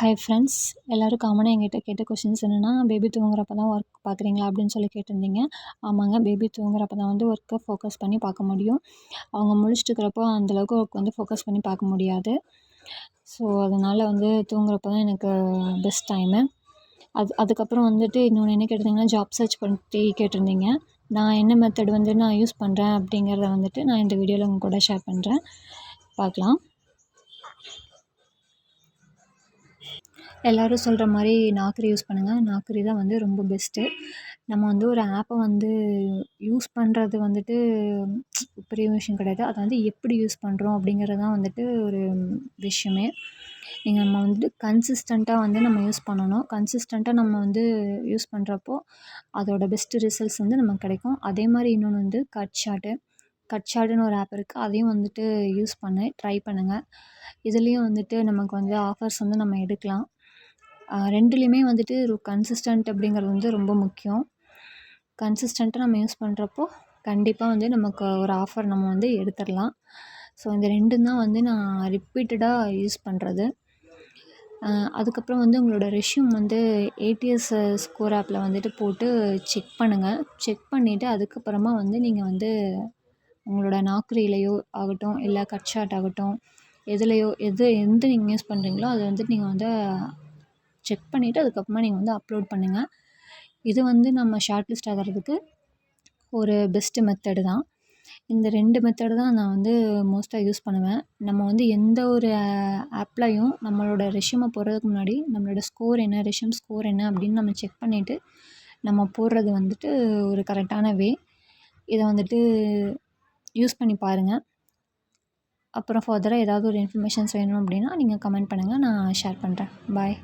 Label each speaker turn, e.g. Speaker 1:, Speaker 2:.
Speaker 1: Hi friends, எல்லோரும் காமனாக என்கிட்ட கேட்ட கொஷின்ஸ் என்னென்னா, பேபி தூங்குறப்ப தான் ஒர்க் பார்க்குறீங்களா அப்படின்னு சொல்லி கேட்டிருந்தீங்க. ஆமாங்க, பேபி தூங்குறப்ப தான் வந்து ஒர்க்கை ஃபோக்கஸ் பண்ணி பார்க்க முடியும். அவங்க முழிச்சிட்டு இருக்கிறப்போ அந்தளவுக்கு ஒர்க் வந்து ஃபோக்கஸ் பண்ணி பார்க்க முடியாது. ஸோ அதனால் வந்து தூங்குறப்ப தான் எனக்கு பெஸ்ட் டைமு. அதுக்கப்புறம் வந்துட்டு இன்னொன்று என்ன கேட்டிருந்தீங்கன்னா, ஜாப் சர்ச் பற்றி கேட்டிருந்தீங்க. நான் என்ன மெத்தட் வந்து நான் யூஸ் பண்ணுறேன் அப்படிங்கிறத வந்துட்டு நான் இந்த வீடியோவில் உங்க கூட ஷேர் பண்ணுறேன். பார்க்கலாம். எல்லோரும் சொல்கிற மாதிரி நாக்ரி யூஸ் பண்ணுங்கள். நாக்ரி தான் வந்து ரொம்ப பெஸ்ட்டு. நம்ம வந்து ஒரு ஆப்பை வந்து யூஸ் பண்ணுறது வந்துட்டு பெரிய விஷயம் கிடையாது. அதை வந்து எப்படி யூஸ் பண்ணுறோம் அப்படிங்கிறது தான் வந்துட்டு ஒரு விஷயமே. நம்ம வந்துட்டு கன்சிஸ்டண்ட்டாக வந்து நம்ம யூஸ் பண்ணணும். கன்சிஸ்டண்ட்டாக நம்ம வந்து யூஸ் பண்ணுறப்போ அதோட பெஸ்ட்டு ரிசல்ட்ஸ் வந்து நமக்கு கிடைக்கும். அதே மாதிரி இன்னொன்று வந்து கட்ஷாட்டுன்னு ஒரு ஆப் இருக்குது. அதையும் வந்துட்டு யூஸ் பண்ணி ட்ரை பண்ணுங்கள். இதுலேயும் வந்துட்டு நமக்கு வந்து ஆஃபர்ஸ் வந்து நம்ம எடுக்கலாம். ரெண்டுலேயுமே வந்துட்டு ஒரு கன்சிஸ்டன்ட் அப்படிங்கிறது வந்து ரொம்ப முக்கியம். கன்சிஸ்டண்ட்டாக நம்ம யூஸ் பண்ணுறப்போ கண்டிப்பாக வந்து நமக்கு ஒரு ஆஃபர் நம்ம வந்து எடுத்துடலாம். ஸோ இந்த ரெண்டும் தான் வந்து நான் ரிப்பீட்டடாக யூஸ் பண்ணுறது. அதுக்கப்புறம் வந்து உங்களோட ரெஸ்யூம் வந்து ஏடிஎஸ் ஸ்கோர் ஆப்பில் வந்துட்டு போட்டு செக் பண்ணுங்கள். செக் பண்ணிவிட்டு அதுக்கப்புறமா வந்து நீங்கள் வந்து உங்களோட நாக்ரிலேயோ ஆகட்டும், இல்லை கட்ஷாட் ஆகட்டும், எந்த நீங்கள் யூஸ் பண்ணுறீங்களோ அதை வந்துட்டு நீங்கள் வந்து செக் பண்ணிவிட்டு அதுக்கப்புறமா நீங்கள் வந்து அப்லோட் பண்ணுங்கள். இது வந்து நம்ம ஷார்ட் லிஸ்ட் ஆகிறதுக்கு ஒரு பெஸ்ட்டு மெத்தடு தான். இந்த 2 மெத்தடு தான் நான் வந்து மோஸ்ட்டாக யூஸ் பண்ணுவேன். நம்ம வந்து எந்த ஒரு ஆப்லையும் நம்மளோட ரெஸ்யூமை போடுறதுக்கு முன்னாடி நம்மளோட ஸ்கோர் என்ன, ரெஸ்யூம் ஸ்கோர் என்ன அப்படின்னு நம்ம செக் பண்ணிவிட்டு நம்ம போடுறது வந்துட்டு ஒரு கரெக்டான வே. இதை வந்துட்டு யூஸ் பண்ணி பாருங்கள். அப்புறம் ஃபர்தராக ஏதாவது ஒரு இன்ஃபர்மேஷன்ஸ் வேணும் அப்படின்னா நீங்கள் கமெண்ட் பண்ணுங்கள், நான் ஷேர் பண்ணுறேன். பாய்.